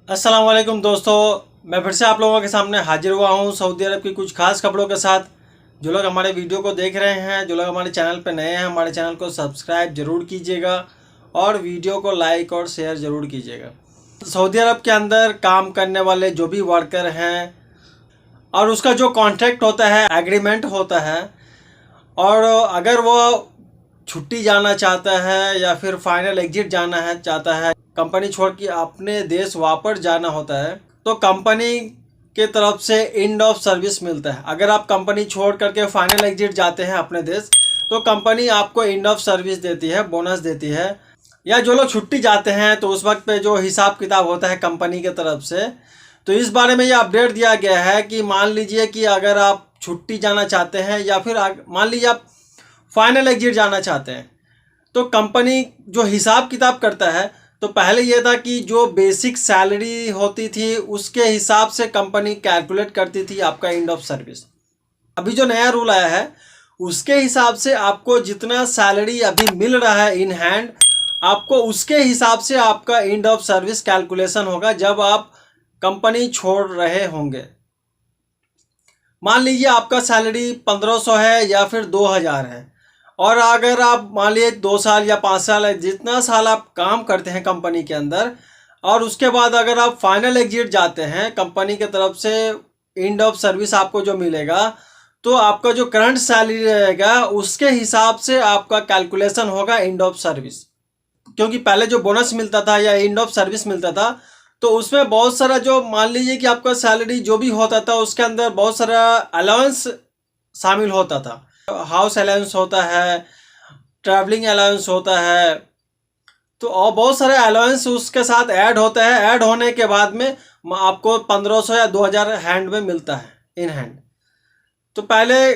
अस्सलाम वालेकुम दोस्तों, मैं फिर से आप लोगों के सामने हाजिर हुआ हूँ सऊदी अरब की कुछ खास खबरों के साथ। जो लोग हमारे वीडियो को देख रहे हैं, जो लोग हमारे चैनल पर नए हैं, हमारे चैनल को सब्सक्राइब जरूर कीजिएगा और वीडियो को लाइक और शेयर ज़रूर कीजिएगा। सऊदी अरब के अंदर काम करने वाले जो भी वर्कर हैं और उसका जो कॉन्ट्रैक्ट होता है, एग्रीमेंट होता है, और अगर वो छुट्टी जाना चाहता है या फिर फाइनल एग्जिट जाना है चाहता है, कंपनी छोड़ के अपने देश वापस जाना होता है, तो कंपनी के तरफ से एंड ऑफ सर्विस मिलता है। अगर आप कंपनी छोड़ करके फाइनल एग्जिट जाते हैं अपने देश, तो कंपनी आपको एंड ऑफ सर्विस देती है, बोनस देती है। या जो लोग छुट्टी जाते हैं तो उस वक्त पे जो हिसाब किताब होता है कंपनी के तरफ से, तो इस बारे में ये अपडेट दिया गया है कि मान लीजिए कि अगर आप छुट्टी जाना चाहते हैं या फिर मान लीजिए आप फाइनल एग्जिट जाना चाहते हैं, तो कंपनी जो हिसाब किताब करता है, तो पहले ये था कि जो बेसिक सैलरी होती थी उसके हिसाब से कंपनी कैलकुलेट करती थी आपका एंड ऑफ सर्विस। अभी जो नया रूल आया है उसके हिसाब से आपको जितना सैलरी अभी मिल रहा है इन हैंड, आपको उसके हिसाब से आपका एंड ऑफ सर्विस कैलकुलेशन होगा जब आप कंपनी छोड़ रहे होंगे। मान लीजिए आपका सैलरी 1500 है या फिर 2000 है, और अगर आप मान लीजिए 2 साल या 5 साल है, जितना साल आप काम करते हैं कंपनी के अंदर, और उसके बाद अगर आप फाइनल एग्जिट जाते हैं, कंपनी की तरफ से एंड ऑफ सर्विस आपको जो मिलेगा, तो आपका जो करंट सैलरी रहेगा उसके हिसाब से आपका कैलकुलेशन होगा एंड ऑफ सर्विस। क्योंकि पहले जो बोनस मिलता था या एंड ऑफ सर्विस मिलता था, तो उसमें बहुत सारा जो मान लीजिए कि आपका सैलरी जो भी होता था उसके अंदर बहुत सारा अलाउंस शामिल होता था। हाउस अलाउंस होता है, ट्रैवलिंग अलाउंस होता है, तो और बहुत सारे अलाउंस उसके साथ ऐड होता है। ऐड होने के बाद में आपको 1500 या 2000 हैंड में मिलता है, इन हैंड। तो पहले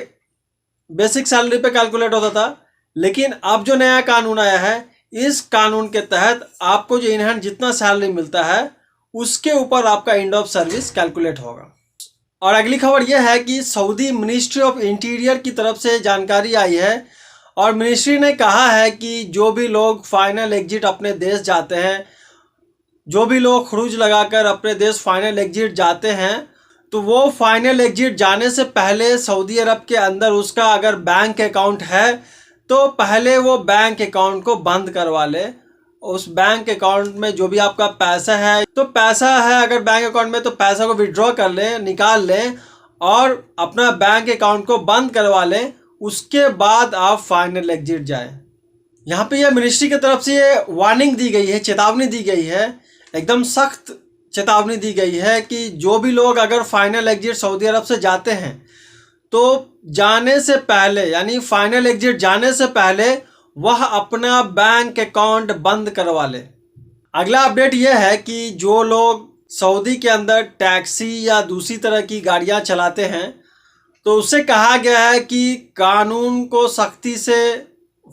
बेसिक सैलरी पे कैलकुलेट होता था, लेकिन अब जो नया कानून आया है, इस कानून के तहत आपको जो इन हैंड जितना सैलरी मिलता है उसके ऊपर आपका एंड ऑफ सर्विस कैलकुलेट होगा। और अगली खबर यह है कि सऊदी मिनिस्ट्री ऑफ इंटीरियर की तरफ से जानकारी आई है, और मिनिस्ट्री ने कहा है कि जो भी लोग फाइनल एग्जिट अपने देश जाते हैं, जो भी लोग खरूज लगाकर अपने देश फाइनल एग्जिट जाते हैं, तो वो फाइनल एग्जिट जाने से पहले सऊदी अरब के अंदर उसका अगर बैंक अकाउंट है तो पहले वो बैंक अकाउंट को बंद करवा ले। उस बैंक अकाउंट में जो भी आपका पैसा है, तो पैसा है अगर बैंक अकाउंट में, तो पैसा को विड्रॉ कर लें, निकाल लें और अपना बैंक अकाउंट को बंद करवा लें। उसके बाद आप फाइनल एग्जिट जाएं। यहाँ पे यह मिनिस्ट्री की तरफ से ये वार्निंग दी गई है, चेतावनी दी गई है, एकदम सख्त चेतावनी दी गई है कि जो भी लोग अगर फाइनल एग्जिट सऊदी अरब से जाते हैं, तो जाने से पहले यानी फाइनल एग्जिट जाने से पहले वह अपना बैंक अकाउंट बंद करवा ले। अगला अपडेट यह है कि जो लोग सऊदी के अंदर टैक्सी या दूसरी तरह की गाड़ियां चलाते हैं, तो उससे कहा गया है कि कानून को सख्ती से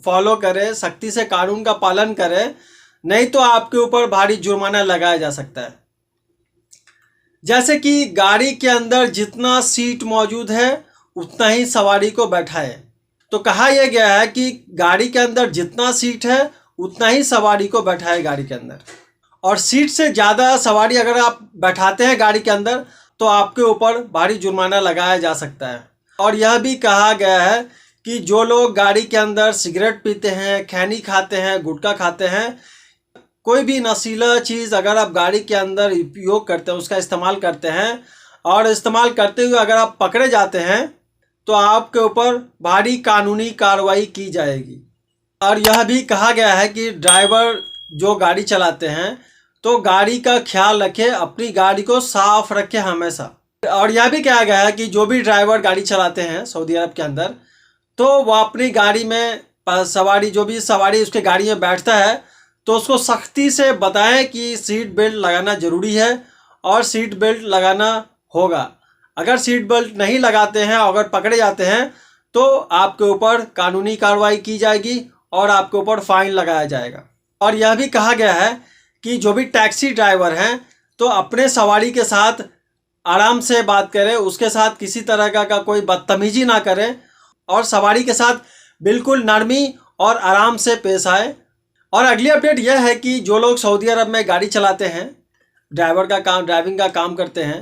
फॉलो करें, सख्ती से कानून का पालन करें, नहीं तो आपके ऊपर भारी जुर्माना लगाया जा सकता है। जैसे कि गाड़ी के अंदर जितना सीट मौजूद है उतना ही सवारी को बैठाए। तो कहा यह गया है कि गाड़ी के अंदर जितना सीट है उतना ही सवारी को बैठाए गाड़ी के अंदर, और सीट से ज़्यादा सवारी अगर आप बैठाते हैं गाड़ी के अंदर तो आपके ऊपर भारी जुर्माना लगाया जा सकता है। और यह भी कहा गया है कि जो लोग गाड़ी के अंदर सिगरेट पीते हैं, खैनी खाते हैं, गुटखा खाते हैं, कोई भी नशीला चीज़ अगर आप गाड़ी के अंदर उपयोग करते हैं, उसका इस्तेमाल करते हैं, और इस्तेमाल करते हुए अगर आप पकड़े जाते हैं, तो आपके ऊपर भारी कानूनी कार्रवाई की जाएगी। और यह भी कहा गया है कि ड्राइवर जो गाड़ी चलाते हैं तो गाड़ी का ख्याल रखें, अपनी गाड़ी को साफ रखें हमेशा। और यह भी कहा गया है कि जो भी ड्राइवर गाड़ी चलाते हैं सऊदी अरब के अंदर, तो वह अपनी गाड़ी में सवारी, जो भी सवारी उसके गाड़ी में बैठता है, तो उसको सख्ती से बताएं कि सीट बेल्ट लगाना ज़रूरी है और सीट बेल्ट लगाना होगा। अगर सीट बेल्ट नहीं लगाते हैं, अगर पकड़े जाते हैं, तो आपके ऊपर कानूनी कार्रवाई की जाएगी और आपके ऊपर फाइन लगाया जाएगा। और यह भी कहा गया है कि जो भी टैक्सी ड्राइवर हैं तो अपने सवारी के साथ आराम से बात करें, उसके साथ किसी तरह का कोई बदतमीजी ना करें, और सवारी के साथ बिल्कुल नरमी और आराम से पेश आए। और अगली अपडेट यह है कि जो लोग सऊदी अरब में गाड़ी चलाते हैं, ड्राइविंग का काम करते हैं।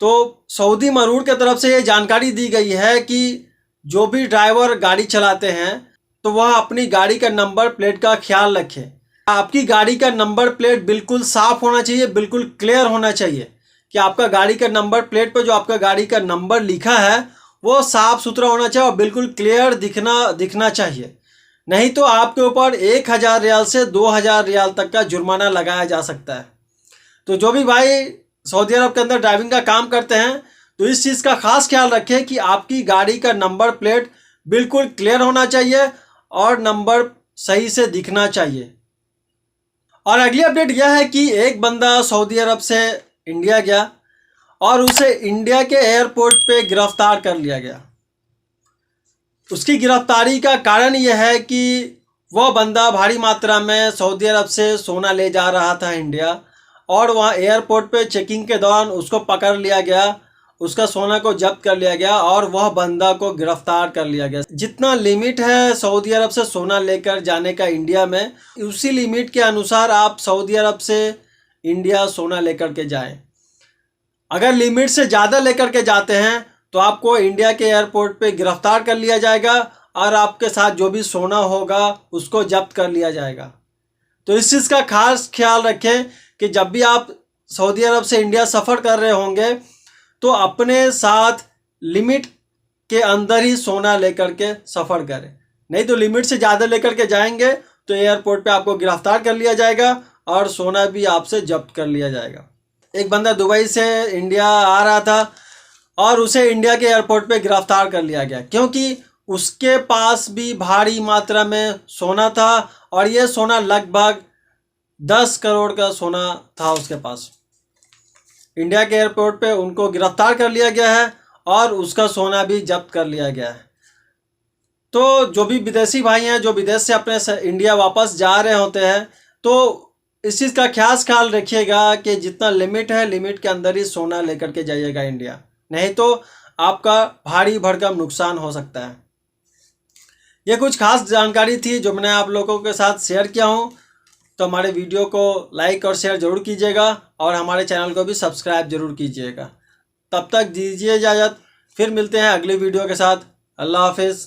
तो सऊदी मरूर की तरफ से ये जानकारी दी गई है कि जो भी ड्राइवर गाड़ी चलाते हैं तो वह अपनी गाड़ी का नंबर प्लेट का ख्याल रखें। आपकी गाड़ी का नंबर प्लेट बिल्कुल साफ होना चाहिए, बिल्कुल क्लियर होना चाहिए कि आपका गाड़ी का नंबर प्लेट पर जो आपका गाड़ी का नंबर लिखा है वो साफ सुथरा होना चाहिए और बिल्कुल क्लियर दिखना चाहिए। नहीं तो आपके ऊपर 1000 रियाल से 2000 रियाल तक का जुर्माना लगाया जा सकता है। तो जो भी भाई सऊदी अरब के अंदर ड्राइविंग का काम करते हैं तो इस चीज़ का खास ख्याल रखें कि आपकी गाड़ी का नंबर प्लेट बिल्कुल क्लियर होना चाहिए और नंबर सही से दिखना चाहिए। और अगली अपडेट यह है कि एक बंदा सऊदी अरब से इंडिया गया और उसे इंडिया के एयरपोर्ट पे गिरफ्तार कर लिया गया। उसकी गिरफ्तारी का कारण यह है कि वह बंदा भारी मात्रा में सऊदी अरब से सोना ले जा रहा था इंडिया, और वहाँ एयरपोर्ट पे चेकिंग के दौरान उसको पकड़ लिया गया, उसका सोना को जब्त कर लिया गया और वह बंदा को गिरफ्तार कर लिया गया। जितना लिमिट है सऊदी अरब से सोना लेकर जाने का इंडिया में, उसी लिमिट के अनुसार आप सऊदी अरब से इंडिया सोना लेकर के जाएं। अगर लिमिट से ज़्यादा लेकर के जाते हैं तो आपको इंडिया के एयरपोर्ट पे गिरफ्तार कर लिया जाएगा और आपके साथ जो भी सोना होगा उसको जब्त कर लिया जाएगा। तो इस चीज़ का खास ख्याल रखें कि जब भी आप सऊदी अरब से इंडिया सफ़र कर रहे होंगे तो अपने साथ लिमिट के अंदर ही सोना लेकर के सफ़र करें। नहीं तो लिमिट से ज़्यादा लेकर के जाएंगे तो एयरपोर्ट पे आपको गिरफ्तार कर लिया जाएगा और सोना भी आपसे जब्त कर लिया जाएगा। एक बंदा दुबई से इंडिया आ रहा था और उसे इंडिया के एयरपोर्ट पे गिरफ्तार कर लिया गया क्योंकि उसके पास भी भारी मात्रा में सोना था और ये सोना लगभग 10 करोड़ का सोना था उसके पास। इंडिया के एयरपोर्ट पे उनको गिरफ्तार कर लिया गया है और उसका सोना भी जब्त कर लिया गया है। तो जो भी विदेशी भाई हैं जो विदेश से अपने इंडिया वापस जा रहे होते हैं तो इस चीज़ का खास ख्याल रखिएगा कि जितना लिमिट है लिमिट के अंदर ही सोना लेकर के जाइएगा इंडिया, नहीं तो आपका भारी भरकम नुकसान हो सकता है। ये कुछ खास जानकारी थी जो मैंने आप लोगों के साथ शेयर किया हूँ। तो हमारे वीडियो को लाइक और शेयर ज़रूर कीजिएगा और हमारे चैनल को भी सब्सक्राइब ज़रूर कीजिएगा। तब तक दीजिए इजाज़त, फिर मिलते हैं अगली वीडियो के साथ। अल्लाह हाफिज़।